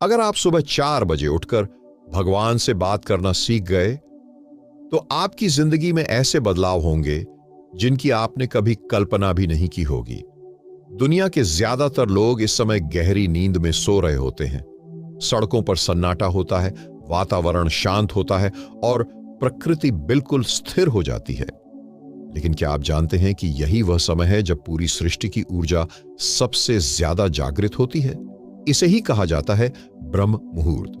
अगर आप सुबह 4 बजे उठकर भगवान से बात करना सीख गए तो आपकी जिंदगी में ऐसे बदलाव होंगे जिनकी आपने कभी कल्पना भी नहीं की होगी। दुनिया के ज्यादातर लोग इस समय गहरी नींद में सो रहे होते हैं। सड़कों पर सन्नाटा होता है, वातावरण शांत होता है और प्रकृति बिल्कुल स्थिर हो जाती है। लेकिन क्या आप जानते हैं कि यही वह समय है जब पूरी सृष्टि की ऊर्जा सबसे ज्यादा जागृत होती है? इसे ही कहा जाता है ब्रह्म मुहूर्त।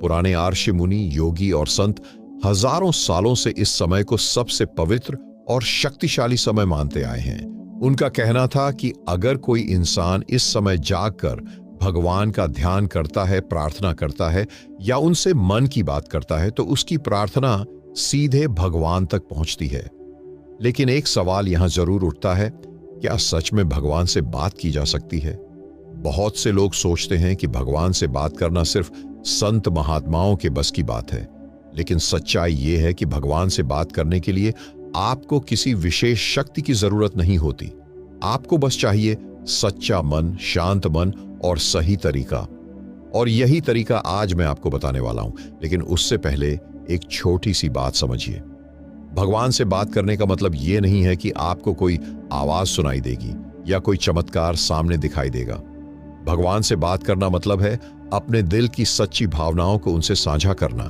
पुराने आर्षि मुनि, योगी और संत हजारों सालों से इस समय को सबसे पवित्र और शक्तिशाली समय मानते आए हैं। उनका कहना था कि अगर कोई इंसान इस समय जागकर भगवान का ध्यान करता है, प्रार्थना करता है या उनसे मन की बात करता है तो उसकी प्रार्थना सीधे भगवान तक पहुंचती है। लेकिन एक सवाल यहां जरूर उठता है, क्या सच में भगवान से बात की जा सकती है? बहुत से लोग सोचते हैं कि भगवान से बात करना सिर्फ संत महात्माओं के बस की बात है। लेकिन सच्चाई यह है कि भगवान से बात करने के लिए आपको किसी विशेष शक्ति की जरूरत नहीं होती। आपको बस चाहिए सच्चा मन, शांत मन और सही तरीका। और यही तरीका आज मैं आपको बताने वाला हूं। लेकिन उससे पहले एक छोटी सी बात समझिए। भगवान से बात करने का मतलब यह नहीं है कि आपको कोई आवाज सुनाई देगी या कोई चमत्कार सामने दिखाई देगा। भगवान से बात करना मतलब है अपने दिल की सच्ची भावनाओं को उनसे साझा करना।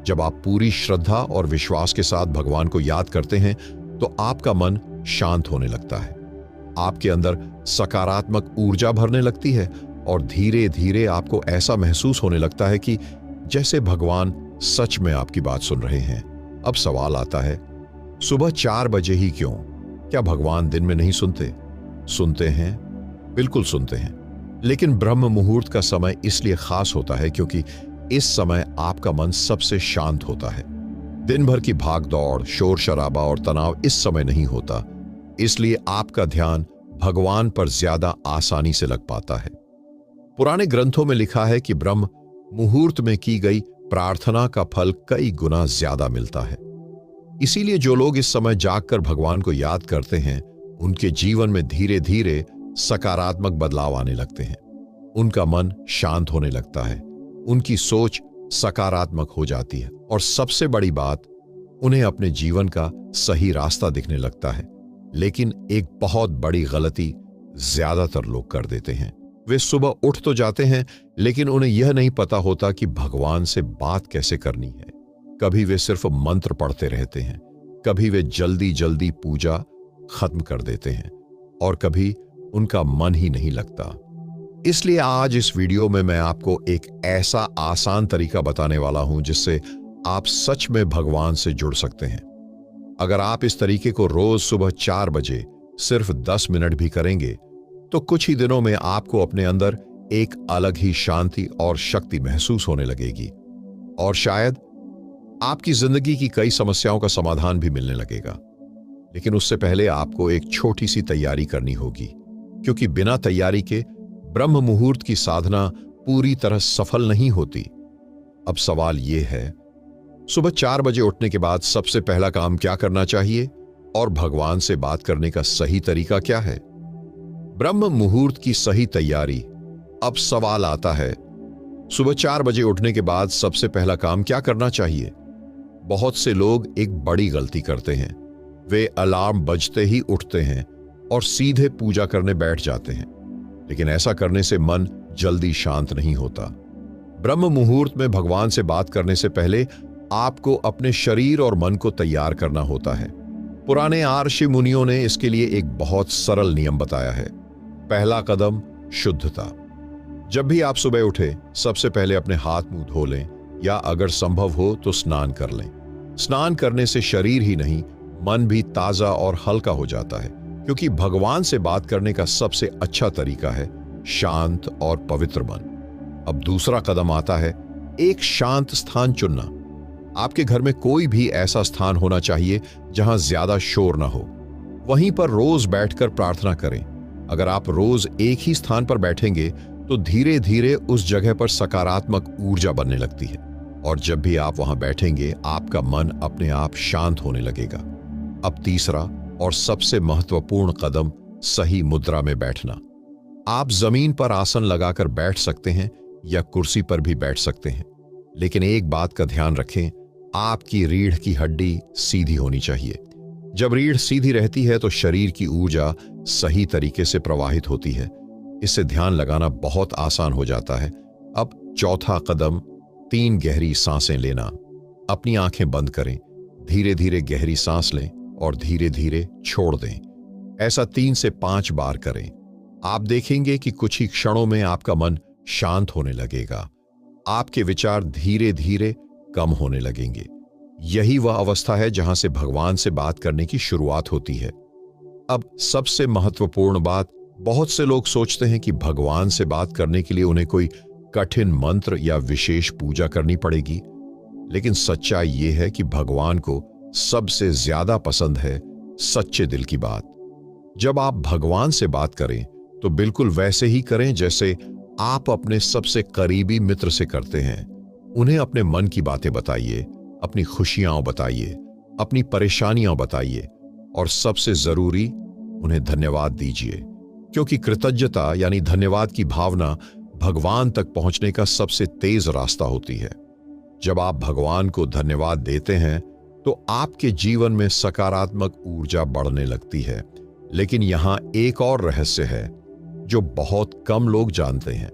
जब आप पूरी श्रद्धा और विश्वास के साथ भगवान को याद करते हैं तो आपका मन शांत होने लगता है, आपके अंदर सकारात्मक ऊर्जा भरने लगती है और धीरे धीरे आपको ऐसा महसूस होने लगता है कि जैसे भगवान सच में आपकी बात सुन रहे हैं। अब सवाल आता है, सुबह 4 बजे ही क्यों? क्या भगवान दिन में नहीं सुनते? सुनते हैं, बिल्कुल सुनते हैं। लेकिन ब्रह्म मुहूर्त का समय इसलिए खास होता है क्योंकि इस समय आपका मन सबसे शांत होता है। दिन भर की भाग दौड़, शोर शराबा और तनाव इस समय नहीं होता, इसलिए आपका ध्यान भगवान पर ज्यादा आसानी से लग पाता है। पुराने ग्रंथों में लिखा है कि ब्रह्म मुहूर्त में की गई प्रार्थना का फल कई गुना ज्यादा मिलता है। इसीलिए जो लोग इस समय जागकर भगवान को याद करते हैं उनके जीवन में धीरे धीरे सकारात्मक बदलाव आने लगते हैं। उनका मन शांत होने लगता है, उनकी सोच सकारात्मक हो जाती है और सबसे बड़ी बात, उन्हें अपने जीवन का सही रास्ता दिखने लगता है। लेकिन एक बहुत बड़ी गलती ज्यादातर लोग कर देते हैं। वे सुबह उठ तो जाते हैं लेकिन उन्हें यह नहीं पता होता कि भगवान से बात कैसे करनी है। कभी वे सिर्फ मंत्र पढ़ते रहते हैं, कभी वे जल्दी जल्दी पूजा खत्म कर देते हैं और कभी उनका मन ही नहीं लगता। इसलिए आज इस वीडियो में मैं आपको एक ऐसा आसान तरीका बताने वाला हूं जिससे आप सच में भगवान से जुड़ सकते हैं। अगर आप इस तरीके को रोज सुबह 4 बजे सिर्फ 10 मिनट भी करेंगे तो कुछ ही दिनों में आपको अपने अंदर एक अलग ही शांति और शक्ति महसूस होने लगेगी और शायद आपकी जिंदगी की कई समस्याओं का समाधान भी मिलने लगेगा। लेकिन उससे पहले आपको एक छोटी सी तैयारी करनी होगी, क्योंकि बिना तैयारी के ब्रह्म मुहूर्त की साधना पूरी तरह सफल नहीं होती। अब सवाल यह है, सुबह 4 बजे उठने के बाद सबसे पहला काम क्या करना चाहिए और भगवान से बात करने का सही तरीका क्या है? ब्रह्म मुहूर्त की सही तैयारी। अब सवाल आता है, सुबह 4 बजे उठने के बाद सबसे पहला काम क्या करना चाहिए? बहुत से लोग एक बड़ी गलती करते हैं। वे अलार्म बजते ही उठते हैं और सीधे पूजा करने बैठ जाते हैं। लेकिन ऐसा करने से मन जल्दी शांत नहीं होता। ब्रह्म मुहूर्त में भगवान से बात करने से पहले आपको अपने शरीर और मन को तैयार करना होता है। पुराने आर्षि मुनियों ने इसके लिए एक बहुत सरल नियम बताया है। पहला कदम, शुद्धता। जब भी आप सुबह उठे सबसे पहले अपने हाथ मुंह धो लें या अगर संभव हो तो स्नान कर लें। स्नान करने से शरीर ही नहीं मन भी ताजा और हल्का हो जाता है, क्योंकि भगवान से बात करने का सबसे अच्छा तरीका है शांत और पवित्र मन। अब दूसरा कदम आता है एक शांत स्थान चुनना। आपके घर में कोई भी ऐसा स्थान होना चाहिए जहां ज्यादा शोर ना हो। वहीं पर रोज बैठकर प्रार्थना करें। अगर आप रोज एक ही स्थान पर बैठेंगे तो धीरे धीरे उस जगह पर सकारात्मक ऊर्जा बनने लगती है और जब भी आप वहां बैठेंगे आपका मन अपने आप शांत होने लगेगा। अब तीसरा और सबसे महत्वपूर्ण कदम, सही मुद्रा में बैठना। आप जमीन पर आसन लगाकर बैठ सकते हैं या कुर्सी पर भी बैठ सकते हैं, लेकिन एक बात का ध्यान रखें, आपकी रीढ़ की हड्डी सीधी होनी चाहिए। जब रीढ़ सीधी रहती है तो शरीर की ऊर्जा सही तरीके से प्रवाहित होती है। इससे ध्यान लगाना बहुत आसान हो जाता है। अब चौथा कदम, 3 गहरी सांसें लेना। अपनी आंखें बंद करें, धीरे धीरे गहरी सांस लें और धीरे धीरे छोड़ दें। ऐसा 3 से 5 बार करें। आप देखेंगे कि कुछ ही क्षणों में आपका मन शांत होने लगेगा। आपके विचार धीरे धीरे कम होने लगेंगे। यही वह अवस्था है जहां से भगवान से बात करने की शुरुआत होती है। अब सबसे महत्वपूर्ण बात, बहुत से लोग सोचते हैं कि भगवान से बात करने के लिए उन्हें कोई कठिन मंत्र या विशेष पूजा करनी पड़ेगी, लेकिन सच्चाई यह है कि भगवान को सबसे ज्यादा पसंद है सच्चे दिल की बात। जब आप भगवान से बात करें तो बिल्कुल वैसे ही करें जैसे आप अपने सबसे करीबी मित्र से करते हैं। उन्हें अपने मन की बातें बताइए, अपनी खुशियां बताइए, अपनी परेशानियां बताइए और सबसे जरूरी, उन्हें धन्यवाद दीजिए, क्योंकि कृतज्ञता यानी धन्यवाद की भावना भगवान तक पहुंचने का सबसे तेज रास्ता होती है। जब आप भगवान को धन्यवाद देते हैं तो आपके जीवन में सकारात्मक ऊर्जा बढ़ने लगती है। लेकिन यहां एक और रहस्य है जो बहुत कम लोग जानते हैं।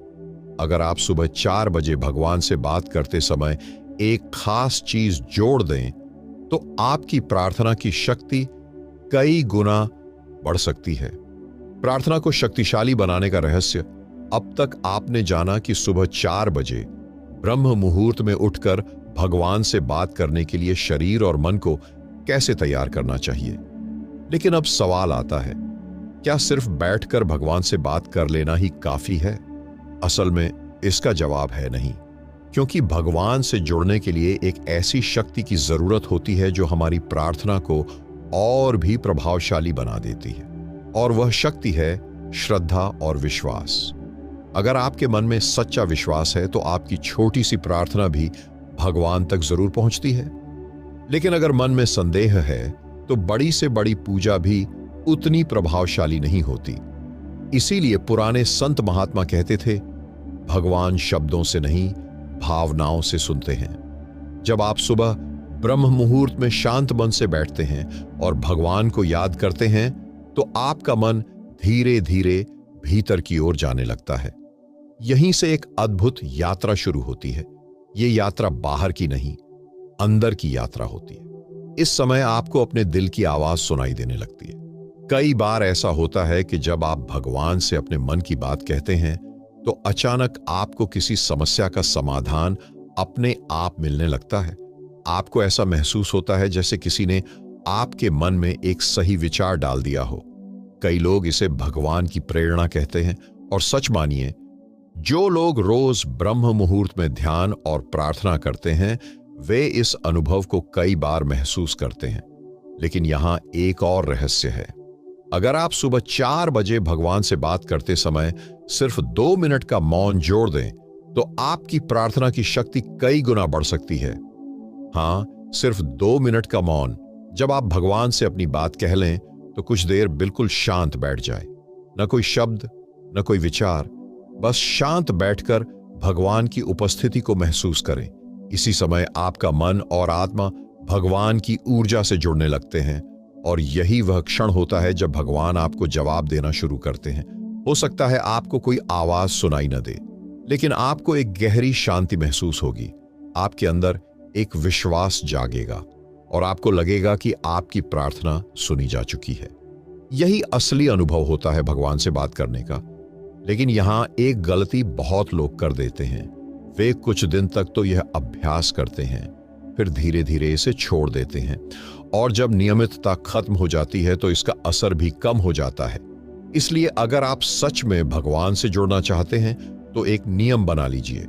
अगर आप सुबह 4 बजे भगवान से बात करते समय एक खास चीज जोड़ दें तो आपकी प्रार्थना की शक्ति कई गुना बढ़ सकती है। प्रार्थना को शक्तिशाली बनाने का रहस्य, अब तक आपने जाना कि सुबह 4 बजे ब्रह्म मुहूर्त में उठकर भगवान से बात करने के लिए शरीर और मन को कैसे तैयार करना चाहिए। लेकिन अब सवाल आता है, क्या सिर्फ बैठकर भगवान से बात कर लेना ही काफी है? असल में इसका जवाब है नहीं, क्योंकि भगवान से जुड़ने के लिए एक ऐसी शक्ति की जरूरत होती है जो हमारी प्रार्थना को और भी प्रभावशाली बना देती है, और वह शक्ति है श्रद्धा और विश्वास। अगर आपके मन में सच्चा विश्वास है तो आपकी छोटी सी प्रार्थना भी भगवान तक जरूर पहुंचती है। लेकिन अगर मन में संदेह है तो बड़ी से बड़ी पूजा भी उतनी प्रभावशाली नहीं होती। इसीलिए पुराने संत महात्मा कहते थे, भगवान शब्दों से नहीं भावनाओं से सुनते हैं। जब आप सुबह ब्रह्म मुहूर्त में शांत मन से बैठते हैं और भगवान को याद करते हैं तो आपका मन धीरे धीरे भीतर की ओर जाने लगता है। यहीं से एक अद्भुत यात्रा शुरू होती है। ये यात्रा बाहर की नहीं, अंदर की यात्रा होती है। इस समय आपको अपने दिल की आवाज सुनाई देने लगती है। कई बार ऐसा होता है कि जब आप भगवान से अपने मन की बात कहते हैं तो अचानक आपको किसी समस्या का समाधान अपने आप मिलने लगता है। आपको ऐसा महसूस होता है जैसे किसी ने आपके मन में एक सही विचार डाल दिया हो। कई लोग इसे भगवान की प्रेरणा कहते हैं, और सच मानिए, जो लोग रोज ब्रह्म मुहूर्त में ध्यान और प्रार्थना करते हैं वे इस अनुभव को कई बार महसूस करते हैं। लेकिन यहां एक और रहस्य है। अगर आप सुबह 4 बजे भगवान से बात करते समय सिर्फ 2 मिनट का मौन जोड़ दें तो आपकी प्रार्थना की शक्ति कई गुना बढ़ सकती है। हां, सिर्फ 2 मिनट का मौन। जब आप भगवान से अपनी बात कह लें तो कुछ देर बिल्कुल शांत बैठ जाए, न कोई शब्द, न कोई विचार, बस शांत बैठकर भगवान की उपस्थिति को महसूस करें। इसी समय आपका मन और आत्मा भगवान की ऊर्जा से जुड़ने लगते हैं, और यही वह क्षण होता है जब भगवान आपको जवाब देना शुरू करते हैं। हो सकता है आपको कोई आवाज सुनाई न दे, लेकिन आपको एक गहरी शांति महसूस होगी। आपके अंदर एक विश्वास जागेगा और आपको लगेगा कि आपकी प्रार्थना सुनी जा चुकी है। यही असली अनुभव होता है भगवान से बात करने का। लेकिन यहां एक गलती बहुत लोग कर देते हैं। वे कुछ दिन तक तो यह अभ्यास करते हैं, फिर धीरे धीरे इसे छोड़ देते हैं, और जब नियमितता खत्म हो जाती है तो इसका असर भी कम हो जाता है। इसलिए अगर आप सच में भगवान से जुड़ना चाहते हैं तो एक नियम बना लीजिए।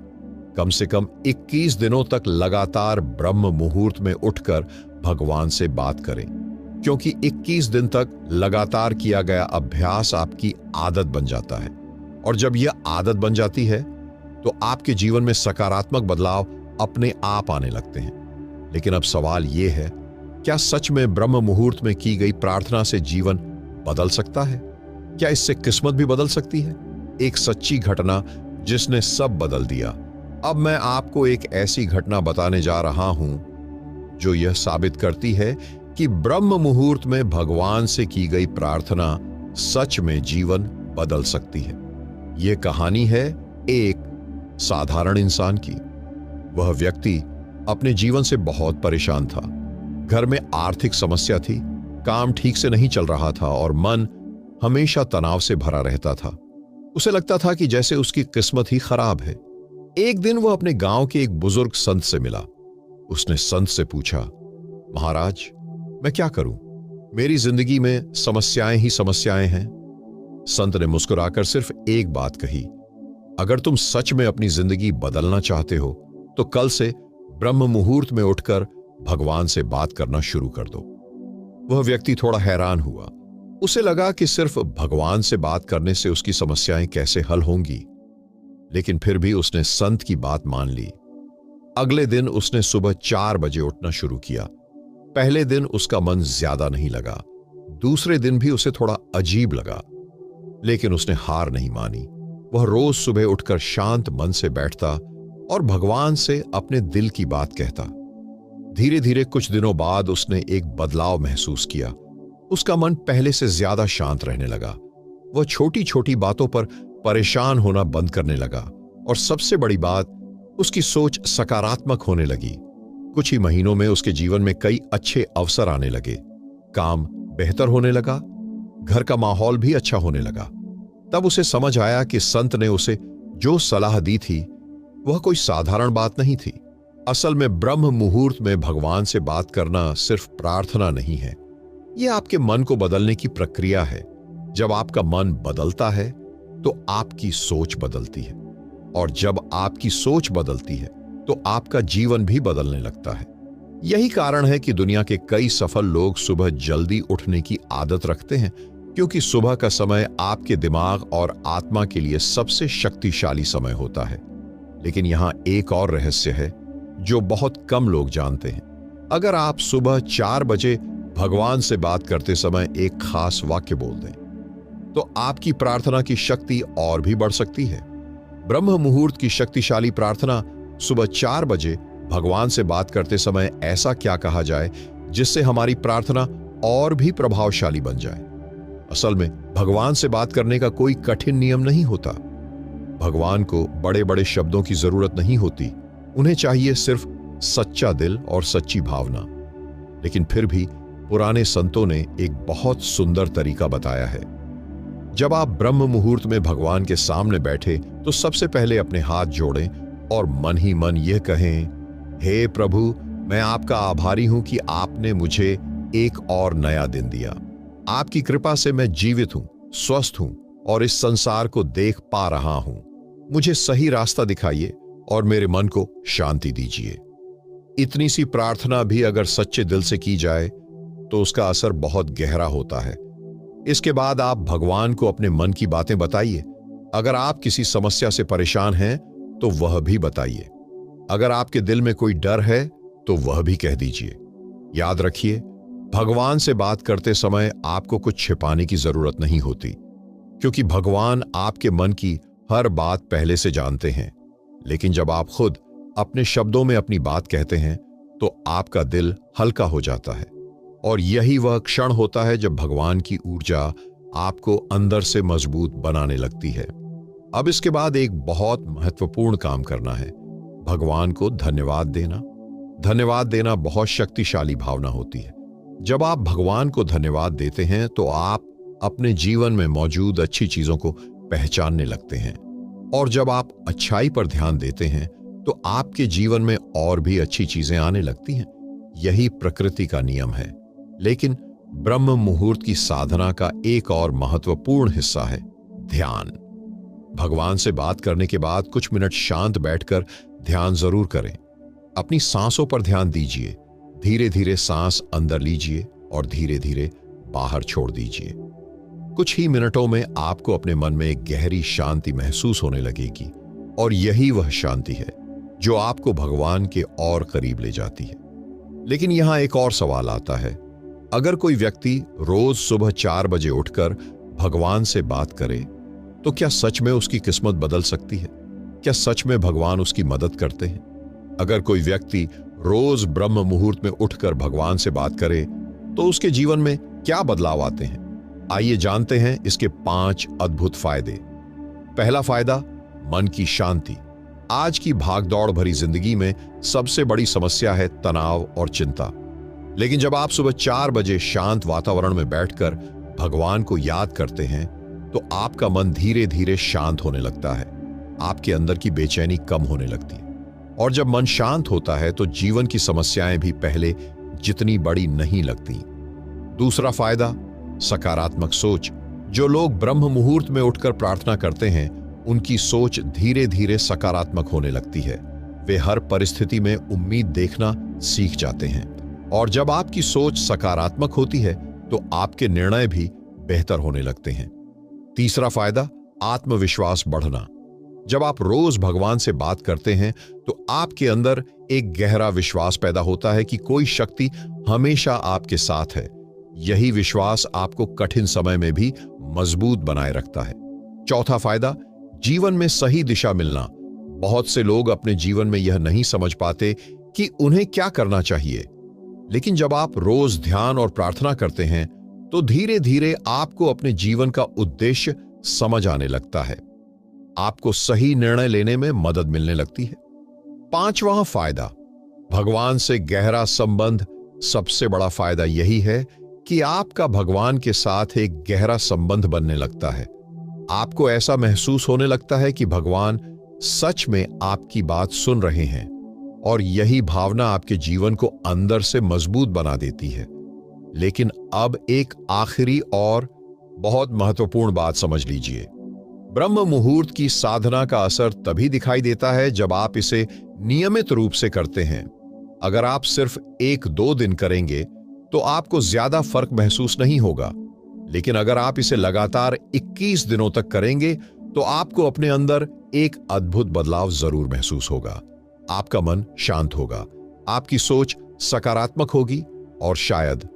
कम से कम 21 दिनों तक लगातार ब्रह्म मुहूर्त में उठकर भगवान से बात करें, क्योंकि 21 दिन तक लगातार किया गया अभ्यास आपकी आदत बन जाता है, और जब यह आदत बन जाती है तो आपके जीवन में सकारात्मक बदलाव अपने आप आने लगते हैं। लेकिन अब सवाल यह है, क्या सच में ब्रह्म मुहूर्त में की गई प्रार्थना से जीवन बदल सकता है? क्या इससे किस्मत भी बदल सकती है? एक सच्ची घटना जिसने सब बदल दिया। अब मैं आपको एक ऐसी घटना बताने जा रहा हूं जो यह साबित करती है कि ब्रह्म मुहूर्त में भगवान से की गई प्रार्थना सच में जीवन बदल सकती है। यह कहानी है एक साधारण इंसान की। वह व्यक्ति अपने जीवन से बहुत परेशान था। घर में आर्थिक समस्या थी, काम ठीक से नहीं चल रहा था और मन हमेशा तनाव से भरा रहता था। उसे लगता था कि जैसे उसकी किस्मत ही खराब है। एक दिन वह अपने गांव के एक बुजुर्ग संत से मिला। उसने संत से पूछा, महाराज, मैं क्या करूं? मेरी जिंदगी में समस्याएं ही समस्याएं हैं। संत ने मुस्कुराकर सिर्फ एक बात कही, अगर तुम सच में अपनी जिंदगी बदलना चाहते हो तो कल से ब्रह्म मुहूर्त में उठकर भगवान से बात करना शुरू कर दो। वह व्यक्ति थोड़ा हैरान हुआ। उसे लगा कि सिर्फ भगवान से बात करने से उसकी समस्याएं कैसे हल होंगी, लेकिन फिर भी उसने संत की बात मान ली। अगले दिन उसने सुबह 4 बजे उठना शुरू किया। पहले दिन उसका मन ज्यादा नहीं लगा, दूसरे दिन भी उसे थोड़ा अजीब लगा, लेकिन उसने हार नहीं मानी। वह रोज सुबह उठकर शांत मन से बैठता और भगवान से अपने दिल की बात कहता। धीरे धीरे कुछ दिनों बाद उसने एक बदलाव महसूस किया। उसका मन पहले से ज्यादा शांत रहने लगा। वह छोटी छोटी बातों पर परेशान होना बंद करने लगा और सबसे बड़ी बात, उसकी सोच सकारात्मक होने लगी। कुछ ही महीनों में उसके जीवन में कई अच्छे अवसर आने लगे। काम बेहतर होने लगा, घर का माहौल भी अच्छा होने लगा। तब उसे समझ आया कि संत ने उसे जो सलाह दी थी वह कोई साधारण बात नहीं थी। असल में ब्रह्म मुहूर्त में भगवान से बात करना सिर्फ प्रार्थना नहीं है, यह आपके मन को बदलने की प्रक्रिया है। जब आपका मन बदलता है तो आपकी सोच बदलती है, और जब आपकी सोच बदलती है तो आपका जीवन भी बदलने लगता है। यही कारण है कि दुनिया के कई सफल लोग सुबह जल्दी उठने की आदत रखते हैं, क्योंकि सुबह का समय आपके दिमाग और आत्मा के लिए सबसे शक्तिशाली समय होता है। लेकिन यहां एक और रहस्य है जो बहुत कम लोग जानते हैं। अगर आप सुबह 4 बजे भगवान से बात करते समय एक खास वाक्य बोल दें तो आपकी प्रार्थना की शक्ति और भी बढ़ सकती है। ब्रह्म मुहूर्त की शक्तिशाली प्रार्थना, सुबह 4 बजे भगवान से बात करते समय ऐसा क्या कहा जाए जिससे हमारी प्रार्थना और भी प्रभावशाली बन जाए। असल में भगवान से बात करने का कोई कठिन नियम नहीं होता। भगवान को बड़े बड़े शब्दों की जरूरत नहीं होती, उन्हें चाहिए सिर्फ सच्चा दिल और सच्ची भावना। लेकिन फिर भी पुराने संतों ने एक बहुत सुंदर तरीका बताया है। जब आप ब्रह्म मुहूर्त में भगवान के सामने बैठे तो सबसे पहले अपने हाथ जोड़ें और मन ही मन यह कहें, हे प्रभु, मैं आपका आभारी हूं कि आपने मुझे एक और नया दिन दिया। आपकी कृपा से मैं जीवित हूं, स्वस्थ हूं और इस संसार को देख पा रहा हूं। मुझे सही रास्ता दिखाइए और मेरे मन को शांति दीजिए। इतनी सी प्रार्थना भी अगर सच्चे दिल से की जाए तो उसका असर बहुत गहरा होता है। इसके बाद आप भगवान को अपने मन की बातें बताइए। अगर आप किसी समस्या से परेशान हैं तो वह भी बताइए। अगर आपके दिल में कोई डर है तो वह भी कह दीजिए। याद रखिए, भगवान से बात करते समय आपको कुछ छिपाने की जरूरत नहीं होती, क्योंकि भगवान आपके मन की हर बात पहले से जानते हैं। लेकिन जब आप खुद अपने शब्दों में अपनी बात कहते हैं तो आपका दिल हल्का हो जाता है, और यही वह क्षण होता है जब भगवान की ऊर्जा आपको अंदर से मजबूत बनाने लगती है। अब इसके बाद एक बहुत महत्वपूर्ण काम करना है, भगवान को धन्यवाद देना। धन्यवाद देना बहुत शक्तिशाली भावना होती है। जब आप भगवान को धन्यवाद देते हैं तो आप अपने जीवन में मौजूद अच्छी चीजों को पहचानने लगते हैं, और जब आप अच्छाई पर ध्यान देते हैं तो आपके जीवन में और भी अच्छी चीजें आने लगती हैं। यही प्रकृति का नियम है। लेकिन ब्रह्म मुहूर्त की साधना का एक और महत्वपूर्ण हिस्सा है ध्यान। भगवान से बात करने के बाद कुछ मिनट शांत बैठकर ध्यान जरूर करें। अपनी सांसों पर ध्यान दीजिए। धीरे धीरे सांस अंदर लीजिए और धीरे धीरे बाहर छोड़ दीजिए। कुछ ही मिनटों में आपको अपने मन में एक गहरी शांति महसूस होने लगेगी, और यही वह शांति है जो आपको भगवान के और करीब ले जाती है। लेकिन यहां एक और सवाल आता है, अगर कोई व्यक्ति रोज सुबह 4 बजे उठकर भगवान से बात करे तो क्या सच में उसकी किस्मत बदल सकती है? क्या सच में भगवान उसकी मदद करते हैं? अगर कोई व्यक्ति रोज ब्रह्म मुहूर्त में उठकर भगवान से बात करे तो उसके जीवन में क्या बदलाव आते हैं? आइए जानते हैं इसके 5 अद्भुत फायदे। पहला फायदा, मन की शांति। आज की भागदौड़ भरी जिंदगी में सबसे बड़ी समस्या है तनाव और चिंता। लेकिन जब आप सुबह 4 बजे शांत वातावरण में बैठकर भगवान को याद करते हैं तो आपका मन धीरे धीरे शांत होने लगता है। आपके अंदर की बेचैनी कम होने लगती है और जब मन शांत होता है तो जीवन की समस्याएं भी पहले जितनी बड़ी नहीं लगती। दूसरा फायदा, सकारात्मक सोच। जो लोग ब्रह्म मुहूर्त में उठकर प्रार्थना करते हैं उनकी सोच धीरे धीरे सकारात्मक होने लगती है। वे हर परिस्थिति में उम्मीद देखना सीख जाते हैं और जब आपकी सोच सकारात्मक होती है तो आपके निर्णय भी बेहतर होने लगते हैं। तीसरा फायदा, आत्मविश्वास बढ़ना। जब आप रोज भगवान से बात करते हैं तो आपके अंदर एक गहरा विश्वास पैदा होता है कि कोई शक्ति हमेशा आपके साथ है। यही विश्वास आपको कठिन समय में भी मजबूत बनाए रखता है। चौथा फायदा, जीवन में सही दिशा मिलना। बहुत से लोग अपने जीवन में यह नहीं समझ पाते कि उन्हें क्या करना चाहिए, लेकिन जब आप रोज ध्यान और प्रार्थना करते हैं तो धीरे धीरे आपको अपने जीवन का उद्देश्य समझ आने लगता है। आपको सही निर्णय लेने में मदद मिलने लगती है। पांचवा फायदा, भगवान से गहरा संबंध। सबसे बड़ा फायदा यही है कि आपका भगवान के साथ एक गहरा संबंध बनने लगता है। आपको ऐसा महसूस होने लगता है कि भगवान सच में आपकी बात सुन रहे हैं और यही भावना आपके जीवन को अंदर से मजबूत बना देती है। लेकिन अब एक आखिरी और बहुत महत्वपूर्ण बात समझ लीजिए। ब्रह्म मुहूर्त की साधना का असर तभी दिखाई देता है जब आप इसे नियमित रूप से करते हैं। अगर आप सिर्फ 1-2 दिन करेंगे तो आपको ज्यादा फर्क महसूस नहीं होगा, लेकिन अगर आप इसे लगातार 21 दिनों तक करेंगे तो आपको अपने अंदर एक अद्भुत बदलाव जरूर महसूस होगा। आपका मन शांत होगा, आपकी सोच सकारात्मक होगी और शायद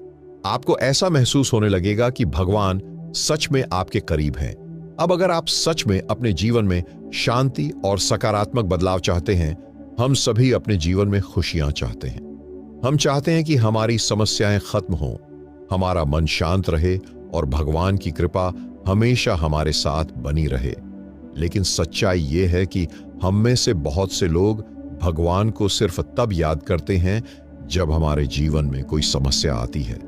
आपको ऐसा महसूस होने लगेगा कि भगवान सच में आपके करीब हैं। अब अगर आप सच में अपने जीवन में शांति और सकारात्मक बदलाव चाहते हैं, हम सभी अपने जीवन में खुशियां चाहते हैं। हम चाहते हैं कि हमारी समस्याएं खत्म हों, हमारा मन शांत रहे और भगवान की कृपा हमेशा हमारे साथ बनी रहे। लेकिन सच्चाई ये है कि हम में से बहुत से लोग भगवान को सिर्फ तब याद करते हैं जब हमारे जीवन में कोई समस्या आती है।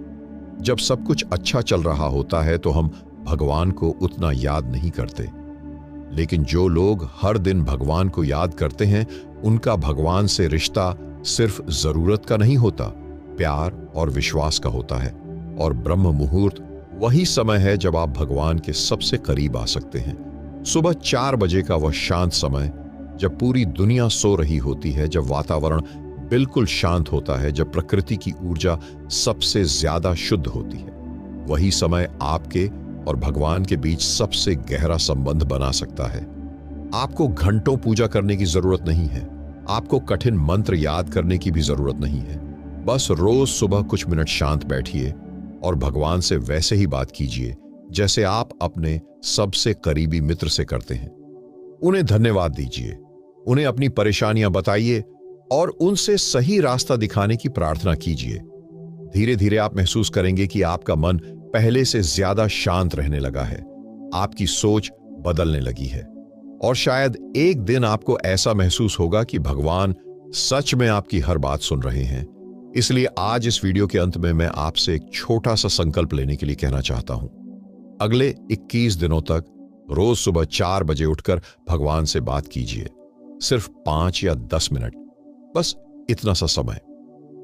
जब सब कुछ अच्छा चल रहा होता है तो हम भगवान को उतना याद नहीं करते, लेकिन जो लोग हर दिन भगवान को याद करते हैं उनका भगवान से रिश्ता सिर्फ जरूरत का नहीं होता, प्यार और विश्वास का होता है। और ब्रह्म मुहूर्त वही समय है जब आप भगवान के सबसे करीब आ सकते हैं। सुबह 4 बजे का वह शांत समय जब पूरी दुनिया सो रही होती है, जब वातावरण बिल्कुल शांत होता है, जब प्रकृति की ऊर्जा सबसे ज्यादा शुद्ध होती है, वही समय आपके और भगवान के बीच सबसे गहरा संबंध बना सकता है। आपको घंटों पूजा करने की जरूरत नहीं है, आपको कठिन मंत्र याद करने की भी जरूरत नहीं है। बस रोज सुबह कुछ मिनट शांत बैठिए और भगवान से वैसे ही बात कीजिए जैसे आप अपने सबसे करीबी मित्र से करते हैं। उन्हें धन्यवाद दीजिए, उन्हें अपनी परेशानियां बताइए और उनसे सही रास्ता दिखाने की प्रार्थना कीजिए। धीरे धीरे आप महसूस करेंगे कि आपका मन पहले से ज्यादा शांत रहने लगा है, आपकी सोच बदलने लगी है और शायद एक दिन आपको ऐसा महसूस होगा कि भगवान सच में आपकी हर बात सुन रहे हैं। इसलिए आज इस वीडियो के अंत में मैं आपसे एक छोटा सा संकल्प लेने के लिए कहना चाहता हूं। अगले 21 दिनों तक रोज सुबह 4 बजे उठकर भगवान से बात कीजिए, सिर्फ 5 या 10 मिनट, बस इतना सा समय।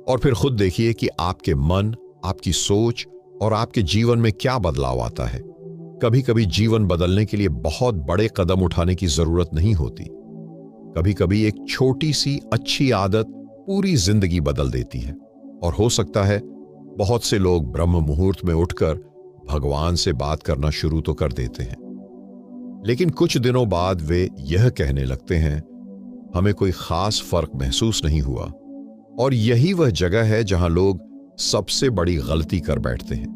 और फिर खुद देखिए कि आपके मन, आपकी सोच और आपके जीवन में क्या बदलाव आता है। कभी कभी जीवन बदलने के लिए बहुत बड़े कदम उठाने की जरूरत नहीं होती। कभी कभी एक छोटी सी अच्छी आदत पूरी जिंदगी बदल देती है। और हो सकता है बहुत से लोग ब्रह्म मुहूर्त में उठकर भगवान से बात करना शुरू तो कर देते हैं, लेकिन कुछ दिनों बाद वे यह कहने लगते हैं, हमें कोई खास फर्क महसूस नहीं हुआ। और यही वह जगह है जहां लोग सबसे बड़ी गलती कर बैठते हैं,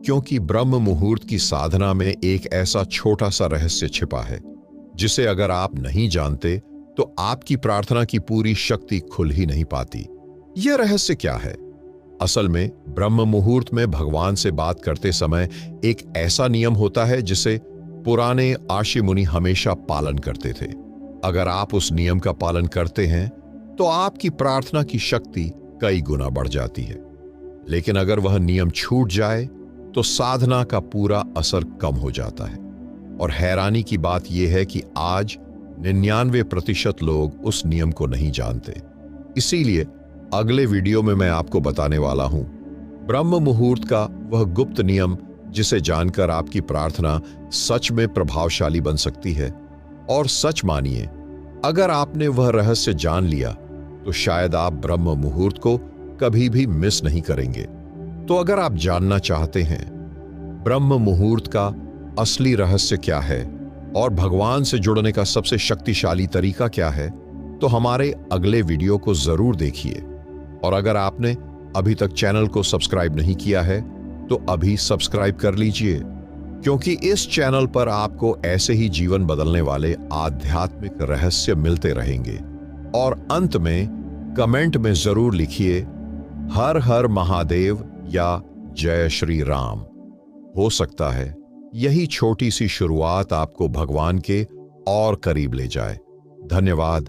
क्योंकि ब्रह्म मुहूर्त की साधना में एक ऐसा छोटा सा रहस्य छिपा है जिसे अगर आप नहीं जानते तो आपकी प्रार्थना की पूरी शक्ति खुल ही नहीं पाती। यह रहस्य क्या है? असल में ब्रह्म मुहूर्त में भगवान से बात करते समय एक ऐसा नियम होता है जिसे पुराने आशी मुनि हमेशा पालन करते थे। अगर आप उस नियम का पालन करते हैं तो आपकी प्रार्थना की शक्ति कई गुना बढ़ जाती है। लेकिन अगर वह नियम छूट जाए तो साधना का पूरा असर कम हो जाता है। और हैरानी की बात यह है कि आज 99% लोग उस नियम को नहीं जानते। इसीलिए अगले वीडियो में मैं आपको बताने वाला हूं ब्रह्म मुहूर्त का वह गुप्त नियम जिसे जानकर आपकी प्रार्थना सच में प्रभावशाली बन सकती है। और सच मानिए, अगर आपने वह रहस्य जान लिया तो शायद आप ब्रह्म मुहूर्त को कभी भी मिस नहीं करेंगे। तो अगर आप जानना चाहते हैं ब्रह्म मुहूर्त का असली रहस्य क्या है और भगवान से जुड़ने का सबसे शक्तिशाली तरीका क्या है, तो हमारे अगले वीडियो को जरूर देखिए। और अगर आपने अभी तक चैनल को सब्सक्राइब नहीं किया है तो अभी सब्सक्राइब कर लीजिए, क्योंकि इस चैनल पर आपको ऐसे ही जीवन बदलने वाले आध्यात्मिक रहस्य मिलते रहेंगे। और अंत में कमेंट में जरूर लिखिए हर हर महादेव या जय श्री राम। हो सकता है यही छोटी सी शुरुआत आपको भगवान के और करीब ले जाए। धन्यवाद।